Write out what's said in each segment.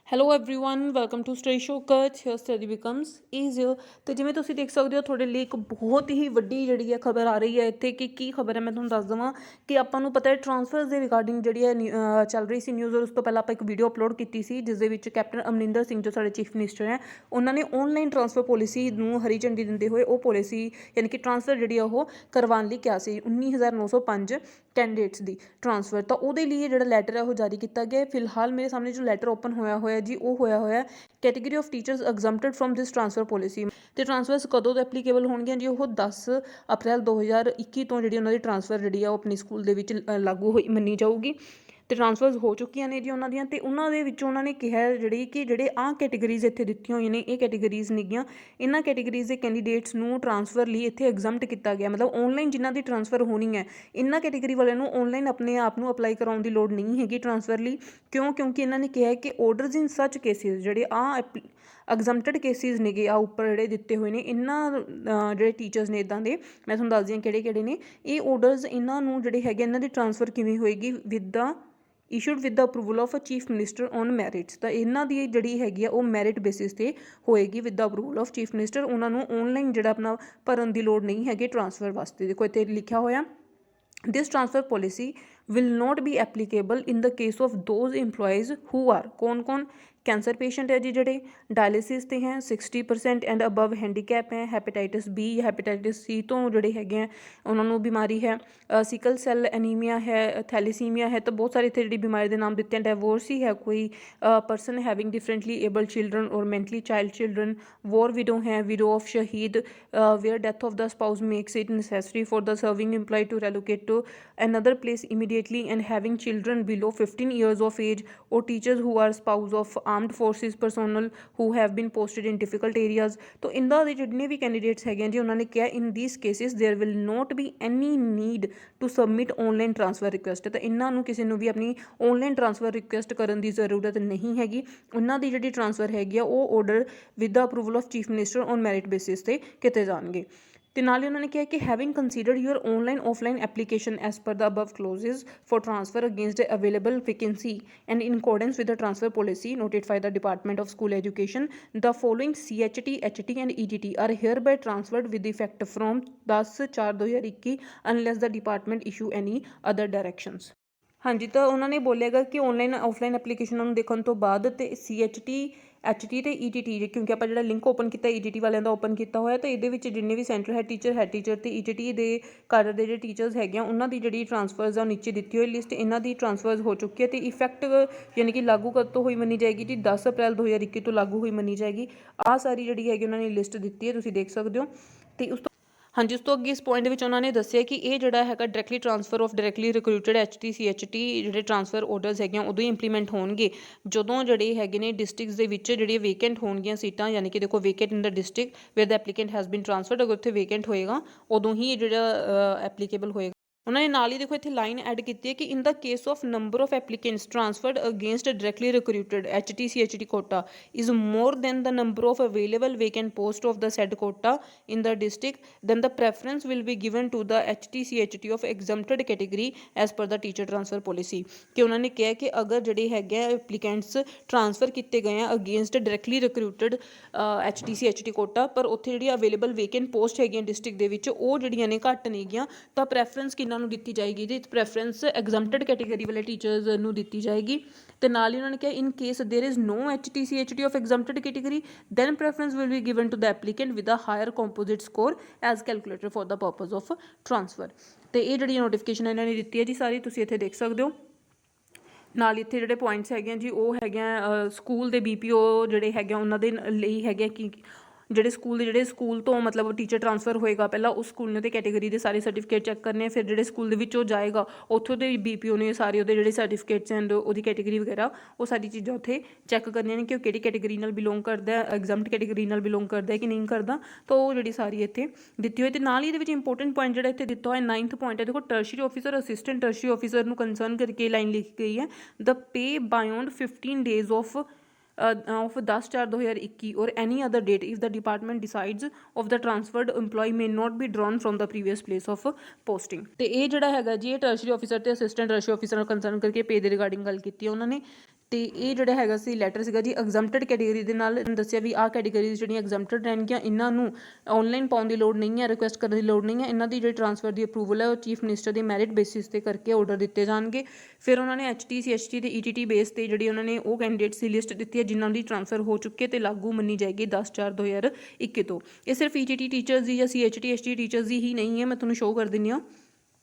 Hello everyone welcome to study show ਕਚ here study becomes easier. ਤੇ ਜਿਵੇਂ ਤੁਸੀਂ ਦੇਖ ਸਕਦੇ ਹੋ ਤੁਹਾਡੇ ਲਈ ਇੱਕ ਬਹੁਤ ਹੀ ਵੱਡੀ ਜਿਹੜੀ ਹੈ ਖਬਰ ਆ ਰਹੀ ਹੈ ਇੱਥੇ ਕਿ ਕੀ ਖਬਰ ਹੈ ਮੈਂ ਤੁਹਾਨੂੰ ਦੱਸ ਦੇਵਾਂ ਕਿ ਆਪਾਂ ਨੂੰ ਪਤਾ ਹੈ ਟਰਾਂਸਫਰਸ ਦੇ ਰਿਗਾਰਡਿੰਗ ਜਿਹੜੀ ਹੈ ਚੱਲ ਰਹੀ ਸੀ ਨਿਊਜ਼। ਔਰ ਉਸ ਤੋਂ ਪਹਿਲਾਂ ਆਪਾਂ ਇੱਕ ਵੀਡੀਓ ਅਪਲੋਡ ਕੀਤੀ ਸੀ ਜਿਸ ਦੇ ਵਿੱਚ ਕੈਪਟਨ ਅਮਰਿੰਦਰ ਸਿੰਘ ਜੋ ਸਾਡੇ ਚੀਫ ਮਿਨਿਸਟਰ ਹੈ ਉਹਨਾਂ ਨੇ ਆਨਲਾਈਨ ਟਰਾਂਸਫਰ ਪੋਲਿਸੀ ਨੂੰ ਹਰੀ ਝੰਡੀ ਦਿੰਦੇ ਹੋਏ ਉਹ ਪੋਲਿਸੀ ਯਾਨੀ ਕਿ ਟਰਾਂਸਫਰ ਜਿਹੜੀ ਆ ਉਹ ਕਰਵਾਉਣ ਲਈ ਕਿਹਾ ਸੀ 19,905 ਕੈਂਡੀਡੇਟਸ ਦੀ ਟਰਾਂਸਫਰ। ਤਾਂ ਉਹਦੇ ਲਈ ਜਿਹੜਾ ਲੈਟਰ ਹੈ ਉਹ ਜਾਰੀ ਕੀਤਾ ਗਿਆ। ਫਿਲਹਾਲ ਮੇਰੇ ਸਾਹਮਣੇ ਜੋ ਲੈਟਰ ਓਪਨ ਹੋਇਆ ਜੀ ਉਹ ਹੋਇਆ category of teachers exempted from this transfer policy. ਤੇ ਟਰਾਂਸਫਰਸ ਕਦੋਂ ਤੋਂ ਐਪਲੀਕੇਬਲ ਹੋਣਗੀਆਂ ਜੀ? ਉਹ 10 ਅਪ੍ਰੈਲ 2021 ਤੋਂ ਜਿਹੜੀ ਉਹਨਾਂ ਦੀ ਟਰਾਂਸਫਰ ਜਿਹੜੀ ਆ ਉਹ ਆਪਣੀ ਸਕੂਲ ਦੇ ਵਿੱਚ ਲਾਗੂ ਹੋਈ ਮੰਨੀ ਜਾਊਗੀ। ਤੇ ਟਰਾਂਸਫਰਸ ਹੋ ਚੁੱਕੀਆਂ ਨੇ ਜੀ ਉਹਨਾਂ ਦੀਆਂ। ਤੇ ਉਹਨਾਂ ਦੇ ਵਿੱਚੋਂ ਉਹਨਾਂ ਨੇ ਕਿਹਾ ਜਿਹੜੇ ਆਹ ਕੈਟੇਗਰੀਜ਼ ਇੱਥੇ ਦਿੱਤੀਆਂ ਹੋਈਆਂ ਨੇ ਇਹ ਕੈਟੇਗਰੀਜ਼ ਨੇਗੀਆਂ। ਇਹਨਾਂ ਕੈਟੇਗਰੀਜ਼ ਦੇ ਕੈਂਡੀਡੇਟਸ ਨੂੰ ਟਰਾਂਸਫਰ ਲਈ ਇੱਥੇ ਐਗਜ਼ੈਂਪਟ ਕੀਤਾ ਗਿਆ, ਮਤਲਬ ਆਨਲਾਈਨ ਜਿਨ੍ਹਾਂ ਦੀ ਟਰਾਂਸਫਰ ਹੋਣੀ ਹੈ ਇਹਨਾਂ ਕੈਟੇਗਰੀ ਵਾਲਿਆਂ ਨੂੰ ਆਨਲਾਈਨ ਆਪਣੇ ਆਪ ਨੂੰ ਅਪਲਾਈ ਕਰਾਉਣ ਦੀ ਲੋੜ ਨਹੀਂ ਹੈਗੀ ਟਰਾਂਸਫਰ ਲਈ। ਕਿਉਂਕਿ ਇਹਨਾਂ ਨੇ ਕਿਹਾ ਕਿ ਆਰਡਰਸ ਇਨ ਸੱਚ ਕੇਸਿਸ ਜਿਹੜੇ ਐਗਜ਼ੈਂਪਟਡ ਕੇਸਿਸ ਨੇਗੇ ਆ ਉੱਪਰ ਜਿਹੜੇ ਦਿੱਤੇ ਹੋਏ ਨੇ ਇਹਨਾਂ ਜਿਹੜੇ ਟੀਚਰਸ ਨੇ ਇੱਦਾਂ ਦੇ ਮੈਂ ਤੁਹਾਨੂੰ ਦੱਸਦੀ ਹਾਂ ਕਿਹੜੇ ਨੇ ਇਹ ਆਰਡਰਸ। ਇਹਨਾਂ ਨੂੰ ਜਿਹੜੇ ਹੈਗੇ ਇਹਨਾਂ ਦੀ ਟਰਾਂਸਫਰ ਕਿਵੇਂ ਹੋਏਗੀ? Issued with the approval of a chief minister on merits. ਤਾਂ ਇਹਨਾਂ ਦੀ ਜਿਹੜੀ ਹੈਗੀ ਆ ਉਹ ਮੈਰਿਟ ਬੇਸਿਸ 'ਤੇ ਹੋਏਗੀ with the approval of chief minister. ਉਹਨਾਂ ਨੂੰ ਆਨਲਾਈਨ ਜਿਹੜਾ ਆਪਣਾ ਭਰਨ ਦੀ ਲੋੜ ਨਹੀਂ ਹੈਗੀ ਟਰਾਂਸਫਰ ਵਾਸਤੇ। ਦੇਖੋ ਇੱਥੇ ਲਿਖਿਆ ਹੋਇਆ this transfer policy will not be applicable in the case of those employees who are कौन कैंसर पेशेंट है जी ਜਿਹੜੇ डायलिसिस ਤੇ ਹੈ 60% ਐਂਡ ਅਬਵ ਹੈਂਡੀਕੈਪ ਹੈ, ਹੈਪੇਟਾਈਟਿਸ ਬੀ ਜਾਂ ਹੈਪੇਟਾਈਟਿਸ ਸੀ ਤੋਂ ਜਿਹੜੇ ਹੈਗੇ ਆ ਉਹਨਾਂ ਨੂੰ ਬਿਮਾਰੀ ਹੈ, ਸਿਕਲ ਸੈੱਲ ਐਨੀਮੀਆ ਹੈ, ਥੈਲੀਸੀਮੀਆ ਹੈ। ਤਾਂ ਬਹੁਤ ਸਾਰੇ ਇੱਥੇ ਜਿਹੜੀ ਬਿਮਾਰੀ ਦੇ ਨਾਮ ਦਿੱਤੇ। ਡਾਈਵੋਰਸੀ ਹੈ ਕੋਈ person having differently able children ਔਰ ਮੈਂਟਲੀ ਚਾਈਲਡ ਚਿਲਡਰਨ, ਵॉर विडो है, विडो ऑफ शहीद where death of the spouse makes it necessary for the serving employee to relocate to another place immediately and having children below 15 years of age, or teachers who are spouse of armed forces personnel who have been posted in difficult areas. ਤਾਂ ਇਹਨਾਂ ਦੇ ਜਿੰਨੇ ਵੀ candidates ਹੈਗੇ ਜੀ ਉਹਨਾਂ ਨੇ ਕਿਹਾ in these cases there will not be any need to submit online transfer request. ਤਾਂ ਇਹਨਾਂ ਨੂੰ ਕਿਸੇ ਨੂੰ ਵੀ ਆਪਣੀ ਆਨਲਾਈਨ ਟਰਾਂਸਫਰ ਰਿਕੁਐਸਟ ਕਰਨ ਦੀ ਜ਼ਰੂਰਤ ਨਹੀਂ ਹੈਗੀ। ਉਹਨਾਂ ਦੀ ਜਿਹੜੀ ਟਰਾਂਸਫਰ ਹੈਗੀ ਆ ਉਹ order with the approval of chief minister on merit basis 'ਤੇ ਕੀਤੇ ਜਾਣਗੇ। ਤੇ ਨਾਲ ਹੀ ਉਹਨਾਂ ਨੇ ਕਿਹਾ ਕਿ having considered your online offline application as per the above clauses for transfer against the available vacancy and in accordance with the transfer policy notified the Department of School Education, the following CHT, HT and ETT are hereby transferred with effect from 10/4/2021 unless the department issue any other directions। ਹਾਂਜੀ, ਤਾਂ ਉਹਨਾਂ ਨੇ ਬੋਲਿਆਗਾ ਕਿ online offline ਐਪਲੀਕੇਸ਼ਨਾਂ ਨੂੰ ਦੇਖਣ ਤੋਂ ਬਾਅਦ ਤੇ CHT, HT ਤੇ ETT ਕਿਉਂਕਿ ਆਪਾਂ ਜਿਹੜਾ ਲਿੰਕ ਓਪਨ ਕੀਤਾ ETT ਵਾਲਿਆਂ ਦਾ ਓਪਨ ਕੀਤਾ ਹੋਇਆ ਤਾਂ ਇਹਦੇ ਵਿੱਚ ਜਿੰਨੇ ਵੀ ਸੈਂਟਰ ਹੈਡ ਟੀਚਰ ਤੇ ETT ਦੇ ਕਾਡਰ ਦੇ ਜਿਹੜੇ ਟੀਚਰਸ ਹੈਗੇ ਆ ਉਹਨਾਂ ਦੀ ਜਿਹੜੀ ਟਰਾਂਸਫਰਸ ਆ ਨੀਚੇ ਦਿੱਤੀ ਹੋਈ ਲਿਸਟ ਇਹਨਾਂ ਦੀ ਟਰਾਂਸਫਰਸ ਹੋ ਚੁੱਕੀ ਹੈ ਤੇ ਇਫੈਕਟ ਯਾਨੀ ਕਿ ਲਾਗੂ ਕਦ ਤੋਂ ਹੋਈ ਮੰਨੀ ਜਾਏਗੀ ਜੀ? 10 ਅਪ੍ਰੈਲ 2021 ਤੋਂ ਲਾਗੂ ਹੋਈ ਮੰਨੀ ਜਾਏਗੀ। ਆਹ ਸਾਰੀ ਜਿਹੜੀ ਹੈਗੀ ਉਹਨਾਂ ਨੇ ਲਿਸਟ ਦਿੱਤੀ ਹੈ, ਤੁਸੀਂ ਦੇਖ ਸਕਦੇ ਹੋ। ਤੇ ਉਸ ਹਾਂਜੀ, ਉਸ ਤੋਂ ਅੱਗੇ ਇਸ ਪੁਆਇੰਟ ਵਿੱਚ ਉਹਨਾਂ ਨੇ ਦੱਸਿਆ ਕਿ ਇਹ ਜਿਹੜਾ ਹੈਗਾ directly transfer of directly recruited HT CHT ਜਿਹੜੇ ਟਰਾਂਸਫਰ ਆਰਡਰਸ ਹੈਗੀਆਂ ਉਦੋਂ ਹੀ ਇੰਪਲੀਮੈਂਟ ਹੋਣਗੇ ਜਦੋਂ ਜਿਹੜੇ ਹੈਗੇ ਨੇ ਡਿਸਟ੍ਰਿਕਟਸ ਦੇ ਵਿੱਚ ਜਿਹੜੀਆਂ ਵੇਕੈਂਟ ਹੋਣਗੀਆਂ ਸੀਟਾਂ, ਯਾਨੀ ਕਿ ਦੇਖੋ vacant in the district where the applicant has been transferred. ਅਗਰ ਉੱਥੇ ਵੇਕੈਂਟ ਹੋਏਗਾ ਉਦੋਂ ਹੀ ਜਿਹੜਾ ਐਪਲੀਕੇਬਲ ਹੋਏਗਾ। ਉਹਨਾਂ ਨੇ ਨਾਲ ਹੀ ਦੇਖੋ ਇੱਥੇ ਲਾਈਨ ਐਡ ਕੀਤੀ ਹੈ ਕਿ in the case of number of applicants transferred against directly recruited HT CHT quota is more than the number of available vacant post of the said quota in the district, then the preference will be given to the HT CHT of exempted category as per the teacher transfer policy। ਕਿ ਉਹਨਾਂ ਨੇ ਕਿਹਾ ਕਿ ਅਗਰ ਜਿਹੜੇ ਹੈਗੇ applicants transfer ਕੀਤੇ ਗਏ ਆ against directly recruited HT CHT quota ਪਰ ਉੱਥੇ ਜਿਹੜੀ ਅਵੇਲੇਬਲ ਵੇਕੈਂਟ ਪੋਸਟ ਹੈਗੀਆਂ ਡਿਸਟ੍ਰਿਕਟ ਦੇ ਵਿੱਚ ਉਹ ਜਿਹੜੀਆਂ ਨੇ ਘੱਟ ਨੇਗੀਆਂ ਤਾਂ ਪ੍ਰੈਫਰੈਂਸ ਕਿਹਨਾਂ ਨੂੰ ਦਿੱਤੀ ਜਾਏਗੀ ਜੀ? ਪ੍ਰੈਫਰੈਂਸ ਐਗਜ਼ੈਂਪਟਡ ਕੈਟੇਗਰੀ ਵਾਲੇ ਟੀਚਰਸ ਨੂੰ ਦਿੱਤੀ ਜਾਏਗੀ। ਤੇ ਨਾਲ ਹੀ ਉਹਨਾਂ ਨੇ ਕਿਹਾ in case there is no HT CHT of exempted category then preference will be given to the applicant with a higher composite score as calculated for the purpose of transfer। ਤੇ ਇਹ ਜਿਹੜੀ ਨੋਟੀਫਿਕੇਸ਼ਨ ਇਹਨਾਂ ਨੇ ਦਿੱਤੀ ਹੈ ਜੀ ਸਾਰੀ ਤੁਸੀਂ ਇੱਥੇ ਦੇਖ ਸਕਦੇ ਹੋ। ਨਾਲ ਇੱਥੇ ਜਿਹੜੇ ਪੁਆਇੰਟਸ ਹੈਗੇ ਆ ਜੀ ਉਹ ਹੈਗੇ ਆ ਸਕੂਲ ਦੇ BPO ਜਿਹੜੇ ਹੈਗੇ ਉਹਨਾਂ ਦੇ ਲਈ ਹੈਗੇ ਕਿ ਜਿਹੜੇ ਸਕੂਲ ਤੋਂ ਮਤਲਬ ਟੀਚਰ ਟਰਾਂਸਫਰ ਹੋਏਗਾ ਪਹਿਲਾਂ ਉਸ ਸਕੂਲ ਨੇ ਤੇ ਕੈਟੇਗਰੀ ਦੇ ਸਾਰੇ ਸਰਟੀਫਿਕੇਟ ਚੈੱਕ ਕਰਨੇ। ਫਿਰ ਜਿਹੜੇ ਸਕੂਲ ਦੇ ਵਿੱਚ ਉਹ ਜਾਏਗਾ ਉੱਥੋਂ ਦੇ BPO ਨੇ ਸਾਰੇ ਉਹਦੇ ਜਿਹੜੇ ਸਰਟੀਫਿਕੇਟਸ ਐਂਡ ਉਹਦੀ ਕੈਟੇਗਰੀ ਵਗੈਰਾ ਉਹ ਸਾਰੀ ਚੀਜ਼ਾਂ ਉੱਥੇ ਚੈੱਕ ਕਰਨੀਆਂ ਨੇ ਕਿ ਉਹ ਕਿਹੜੀ ਕੈਟੇਗਰੀ ਨਾਲ ਬਿਲੋਂਗ ਕਰਦਾ, ਐਗਜ਼ੈਂਪਟ ਕੈਟੇਗਰੀ ਨਾਲ ਬਿਲੋਂਗ ਕਰਦਾ ਕਿ ਨਹੀਂ ਕਰਦਾ। ਤਾਂ ਉਹ ਜਿਹੜੀ ਸਾਰੀ ਇੱਥੇ ਦਿੱਤੀ ਹੋਈ। ਤੇ ਨਾਲ ਹੀ ਇਹਦੇ ਵਿੱਚ ਇੰਪੋਰਟੈਂਟ ਪੁਆਇੰਟ ਜਿਹੜਾ ਇੱਥੇ ਦਿੱਤਾ ਹੋਇਆ 9th ਪੁਆਇੰਟ ਹੈ ਦੇਖੋ tertiary officer assistant tertiary officer ਨੂੰ ਕੰਸਰਨ ਕਰਕੇ ਲਾਈਨ ਲਿਖੀ ਗਈ ਹੈ ਦ ਪੇ ਬਾਇਓਂਡ 15 days of 10/4/2021 or any other date if the department decides of the transferred employee may not be drawn from the previous place of posting। ਤੇ ਇਹ ਜਿਹੜਾ ਹੈਗਾ ਜੀ ਇਹ ਟਰਸ਼ਰੀ ਆਫਿਸਰ ਤੇ ਅਸਿਸਟੈਂਟ ਟਰਸ਼ਰੀ ਆਫਿਸਰ ਨਾਲ ਕੰਸਰਨ ਕਰਕੇ ਪੇ ਦੇ ਰਿਗਾਰਡਿੰਗ ਗੱਲ ਕੀਤੀ ਹੈ ਉਹਨਾਂ ਨੇ। ਤੇ ਇਹ ਜਿਹੜਾ ਹੈਗਾ ਸੀ ਲੈਟਰ ਸੀਗਾ ਜੀ ਐਗਜ਼ੈਂਪਟਡ ਕੈਟੇਗਰੀ ਦੇ ਨਾਲ ਦੱਸਿਆ ਵੀ ਆਹ ਕੈਟੇਗਰੀਜ਼ ਜਿਹੜੀਆਂ ਐਗਜ਼ੈਂਪਟਡ ਰਹਿਣਗੀਆਂ, ਇਹਨਾਂ ਨੂੰ ਆਨਲਾਈਨ ਪਾਉਣ ਦੀ ਲੋੜ ਨਹੀਂ ਹੈ, ਰਿਕੁਐਸਟ ਕਰਨ ਦੀ ਲੋੜ ਨਹੀਂ ਹੈ। ਇਹਨਾਂ ਦੀ ਜਿਹੜੀ ਟ੍ਰਾਂਸਫਰ ਦੀ ਅਪਰੂਵਲ ਹੈ ਉਹ ਚੀਫ ਮਿਨਿਸਟਰ ਦੇ ਮੈਰਿਟ ਬੇਸਿਸ ਤੇ ਕਰਕੇ ਆਰਡਰ ਦਿੱਤੇ ਜਾਣਗੇ। ਫਿਰ ਉਹਨਾਂ ਨੇ HT CHT ਤੇ ETT ਬੇਸ ਤੇ ਜਿਹੜੀ ਉਹਨਾਂ ਨੇ ਉਹ ਕੈਂਡੀਡੇਟਸ ਦੀ ਲਿਸਟ ਦਿੱਤੀ ਹੈ ਜਿਨ੍ਹਾਂ ਦੀ ਟ੍ਰਾਂਸਫਰ ਹੋ ਚੁੱਕੀ ਹੈ ਤੇ ਲਾਗੂ ਮੰਨੀ ਜਾਏਗੀ 10/4/2021 ਤੋਂ। ਇਹ ਸਿਰਫ ETT ਟੀਚਰਸ ਦੀ ਜਾਂ CHT HT ਟੀਚਰਸ ਦੀ ਹੀ ਨਹੀਂ ਹੈ, ਮੈਂ ਤੁਹਾਨੂੰ ਸ਼ੋਅ ਕਰ ਦਿੰਦੀ ਹਾਂ।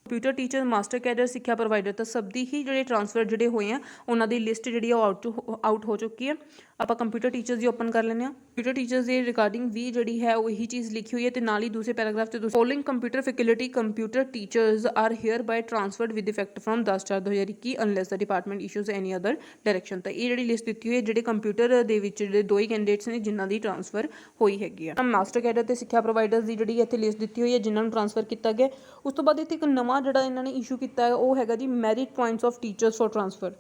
ਕੰਪਿਊਟਰ ਟੀਚਰ, ਮਾਸਟਰ ਕੈਡਰ, ਸਿੱਖਿਆ ਪ੍ਰੋਵਾਈਡਰ ਤਾਂ ਸਭ ਦੀ ਹੀ ਜਿਹੜੇ ਟ੍ਰਾਂਸਫਰ ਜਿਹੜੇ ਹੋਏ ਆ ਉਹਨਾਂ ਦੀ ਲਿਸਟ ਜਿਹੜੀ ਆ ਉਹ ਆਊਟ ਹੋ ਚੁੱਕੀ ਹੈ। ਆਪਾਂ ਕੰਪਿਊਟਰ ਟੀਚਰਸ ਦੀ ਓਪਨ ਕਰ ਲੈਂਦੇ ਹਾਂ। ਕੰਪਿਊਟਰ ਟੀਚਰਸ ਦੇ ਰਿਗਾਰਡਿੰਗ ਵੀ ਜਿਹੜੀ ਹੈ ਉਹ ਇਹੀ ਚੀਜ਼ ਲਿਖੀ ਹੋਈ ਹੈ ਤੇ ਨਾਲ ਹੀ ਦੂਸਰੇ ਪੈਰਾਗ੍ਰਾਫ 'ਚ following computer faculty computer teachers are hereby transferred with effect from 10/4/2021 unless the department issues any other direction. ਤਾਂ ਇਹ ਜਿਹੜੀ ਲਿਸਟ ਦਿੱਤੀ ਹੋਈ ਹੈ ਜਿਹੜੇ ਕੰਪਿਊਟਰ ਦੇ ਵਿੱਚ ਜਿਹੜੇ ਦੋ ਹੀ ਕੈਂਡੀਡੇਟਸ ਨੇ ਜਿਨ੍ਹਾਂ ਦੀ ਟ੍ਰਾਂਸਫਰ ਹੋਈ ਹੈਗੀ ਆ। ਮਾਸਟਰ ਕੈਡਰ ਤੇ ਸਿੱਖਿਆ ਪ੍ਰੋਵਾਈਡਰਸ ਦੀ ਜਿਹੜੀ ਇੱਥੇ ਲਿਸਟ ਦਿੱਤੀ ਹੋਈ ਹੈ ਜਿਨ੍ਹਾਂ ਨੂੰ ਟ੍ਰਾਂਸਫਰ ਕੀਤਾ ਗਿਆ। ਉਸ ਤੋਂ ਬਾਅਦ ਇੱਥੇ ਇੱਕ ਨਵਾਂ ਜਿਹੜਾ ਇਹਨਾਂ ਨੇ ਇਸ਼ੂ ਕੀਤਾ ਹੈ ਉਹ ਹੈਗਾ ਜੀ merit points of teachers for transfer.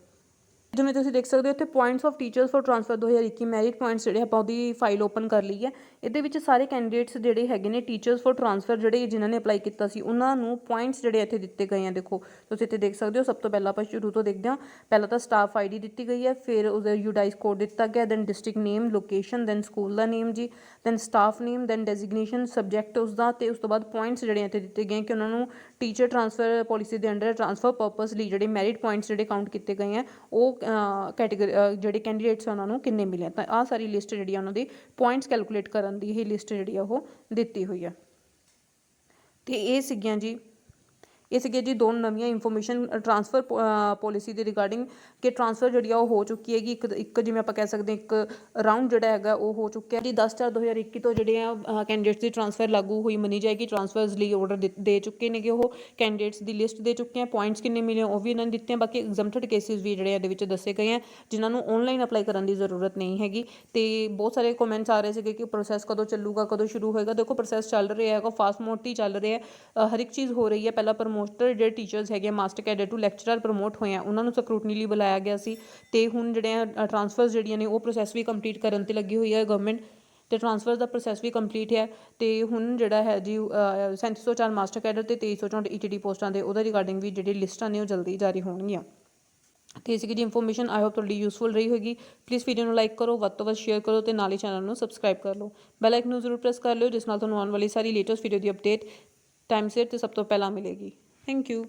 ਜਿਵੇਂ ਤੁਸੀਂ ਦੇਖ ਸਕਦੇ ਹੋ ਇੱਥੇ points of teachers for transfer 2021 merit points ਜਿਹੜੇ ਆਪਾਂ ਉਹਦੀ ਫਾਈਲ ਓਪਨ ਕਰ ਲਈ ਹੈ। ਇਹਦੇ ਵਿੱਚ ਸਾਰੇ ਕੈਂਡੀਡੇਟਸ ਜਿਹੜੇ ਹੈਗੇ ਨੇ ਟੀਚਰਸ ਫॉर ਟ੍ਰਾਂਸਫਰ ਜਿਹੜੇ ਜਿਨ੍ਹਾਂ ਨੇ ਅਪਲਾਈ ਕੀਤਾ ਸੀ ਉਹਨਾਂ ਨੂੰ ਪੁਆਇੰਟਸ ਜਿਹੜੇ ਇੱਥੇ ਦਿੱਤੇ ਗਏ ਆ। ਦੇਖੋ ਤੁਸੀਂ ਇੱਥੇ ਦੇਖ ਸਕਦੇ ਹੋ। ਸਭ ਤੋਂ ਪਹਿਲਾਂ ਆਪਾਂ ਸ਼ੁਰੂ ਤੋਂ ਦੇਖਦੇ ਹਾਂ। ਪਹਿਲਾਂ ਤਾਂ ਸਟਾਫ ID ਦਿੱਤੀ ਗਈ ਹੈ, ਫਿਰ ਉਹਦਾ UDIS ਕੋਡ ਦਿੱਤਾ ਗਿਆ, ਦੈਨ ਡਿਸਟ੍ਰਿਕਟ ਨੇਮ, ਲੋਕੇਸ਼ਨ, ਦੈਨ ਸਕੂਲ ਦਾ ਨੇਮ ਜੀ, ਦੈਨ ਸਟਾਫ ਨੇਮ, ਦੈਨ ਡੈਜ਼ਿਗਨੇਸ਼ਨ, ਸਬਜੈਕਟ ਉਸਦਾ, ਤੇ ਉਸ ਤੋਂ ਬਾਅਦ ਪੁਆਇੰਟਸ ਜਿਹੜੇ ਇੱਥੇ ਦਿੱਤੇ ਗਏ ਕਿ ਉਹਨਾਂ ਨੂੰ ਟੀਚਰ ਟ੍ਰਾਂਸਫਰ ਪੋਲਿਸੀ ਦੇ ਅੰਡਰ ਟ੍ਰਾਂਸਫਰ ਪਰਪਸ ਲਈ ਜਿਹੜੇ ਮੈਰਿਟ ਪੁਆਇੰਟਸ ਜਿਹੜੇ ਕਾਊਂਟ ਕੀਤੇ ਗਏ ਆ ਉਹ ਕੈਟੇਗਰੀ ਜਿਹੜੇ ਕੈਂਡੀਡੇਟਸ ਉਹਨਾਂ ਨੂੰ ਕਿੰਨੇ ਮਿਲੇ। ਤਾਂ ਆਹ ਸਾਰੀ ਲਿਸਟ ਜਿਹੜੀ ਆ ਉਹਨਾਂ ਦੀ ਪੁਆਇੰਟਸ ਕੈਲਕੂਲੇਟ ਕਰਨ ਦੀ ਇਹ ਲਿਸਟ ਜਿਹੜੀ ਆ ਉਹ ਦਿੱਤੀ ਹੋਈ ਆ। ਤੇ ਇਹ ਸੀਗੀਆਂ ਜੀ ਦੋ ਨਵੀਆਂ ਇਨਫੋਰਮੇਸ਼ਨ ਟ੍ਰਾਂਸਫਰ ਪੋਲਿਸੀ ਦੇ ਰਿਗਾਰਡਿੰਗ ਕਿ ਟ੍ਰਾਂਸਫਰ ਜਿਹੜੀ ਆ ਉਹ ਹੋ ਚੁੱਕੀ ਹੈਗੀ। ਇੱਕ ਜਿਵੇਂ ਆਪਾਂ ਕਹਿ ਸਕਦੇ ਇੱਕ ਰਾਊਂਡ ਜਿਹੜਾ ਹੈਗਾ ਉਹ ਹੋ ਚੁੱਕਿਆ ਜੀ। 10/4/2021 ਤੋਂ ਜਿਹੜੇ ਆ ਕੈਂਡੀਡੇਟਸ ਦੀ ਟ੍ਰਾਂਸਫਰ ਲਾਗੂ ਹੋਈ ਮੰਨੀ ਜਾਏਗੀ। ਟ੍ਰਾਂਸਫਰਸ ਲਈ ਆਰਡਰ ਦੇ ਚੁੱਕੇ ਨੇਗੇ ਉਹ ਕੈਂਡੀਡੇਟਸ ਦੀ ਲਿਸਟ ਦੇ ਚੁੱਕੇ ਆ। ਪੁਆਇੰਟਸ ਕਿੰਨੇ ਮਿਲੇ ਉਹ ਵੀ ਇਹਨਾਂ ਨੇ ਦਿੱਤੇ ਆ। ਬਾਕੀ ਐਗਜ਼ੈਂਪਟਡ ਕੇਸਿਸ ਵੀ ਜਿਹੜੇ ਇਹਦੇ ਵਿੱਚ ਦੱਸੇ ਗਏ ਆ ਜਿਨ੍ਹਾਂ ਨੂੰ ਆਨਲਾਈਨ ਅਪਲਾਈ ਕਰਨ ਦੀ ਜ਼ਰੂਰਤ ਨਹੀਂ ਹੈਗੀ। ਤੇ ਬਹੁਤ ਸਾਰੇ ਕਮੈਂਟਸ ਆ ਰਹੇ ਸੀਗੇ ਕਿ ਪ੍ਰੋਸੈਸ ਕਦੋਂ ਚੱਲੂਗਾ, ਕਦੋਂ ਸ਼ੁਰੂ ਹੋਏਗਾ। ਦੇਖੋ ਪ੍ਰੋਸੈਸ ਚੱਲ ਰਿਹਾ ਹੈਗਾ, ਫਾਸਟ ਮੋਡ 'ਤੇ ਚੱਲ ਰਿਹਾ। ਹਰ ਇੱਕ ਚੀਜ਼ ਹੋ ਰਹੀ ਹੈ। ਪਹਿਲਾਂ ਪ੍ਰਮੋਟਰ ਜਿਹੜੇ ਟੀਚਰਸ ਹੈਗੇ master cadre to lecturer promote ਹੋਏ ਆ ਉਹਨਾਂ ਨੂੰ ਸਕਰੂਟਨੀ ਲਈ ਬੁਲਾਇਆ ਗਿਆ ਸੀ। ਤੇ ਹੁਣ ਜਿਹੜੇ ਆ ਟ੍ਰਾਂਸਫਰਸ ਜਿਹੜੀਆਂ ਨੇ ਉਹ ਪ੍ਰੋਸੈਸ ਵੀ ਕੰਪਲੀਟ ਕਰਨ 'ਤੇ ਲੱਗੀ ਹੋਈ ਹੈ ਗਵਰਨਮੈਂਟ। ਤੇ ਟ੍ਰਾਂਸਫਰ ਦਾ ਪ੍ਰੋਸੈਸ ਵੀ ਕੰਪਲੀਟ ਹੈ। ਤੇ ਹੁਣ ਜਿਹੜਾ ਹੈ ਜੀ 3704 ਮਾਸਟਰ ਕੈਡਰ ਤੇ 2364 ETT ਪੋਸਟਾਂ ਦੇ ਉਹਦੇ ਰਿਗਾਰਡਿੰਗ ਵੀ ਜਿਹੜੀ ਲਿਸਟਾਂ ਨੇ ਉਹ ਜਲਦੀ ਜਾਰੀ ਹੋਣਗੀਆਂ। ਤੇ ਇਸੀ ਜੀ ਇਨਫੋਰਮੇਸ਼ਨ ਆਈ ਹੋਪ ਤੁਹਾਡੀ ਯੂਜ਼ਫੁਲ ਰਹੀ ਹੋਏਗੀ। ਪਲੀਜ਼ ਵੀਡੀਓ ਨੂੰ ਲਾਈਕ ਕਰੋ, ਵੱਧ ਤੋਂ ਵੱਧ ਸ਼ੇਅਰ ਕਰੋ ਤੇ ਨਾਲ ਹੀ ਚੈਨਲ ਨੂੰ ਸਬਸਕ੍ਰਾਈਬ ਕਰ ਲਓ। ਬੈਲ ਆਈਕਨ ਨੂੰ ਜ਼ਰੂਰ ਪ੍ਰੈਸ ਕਰ ਲਿਓ ਜਿਸ ਨਾਲ ਤੁਹਾਨੂੰ ਆਉਣ ਵਾਲੀ ਸਾਰੀ ਲੇਟੈਸਟ ਵੀਡੀਓ ਦੀ ਅਪਡੇਟ ਟਾਈਮ ਸਿਰ ਤੇ ਸਭ ਤੋਂ ਪਹਿਲਾਂ ਮਿਲੇਗੀ। Thank you.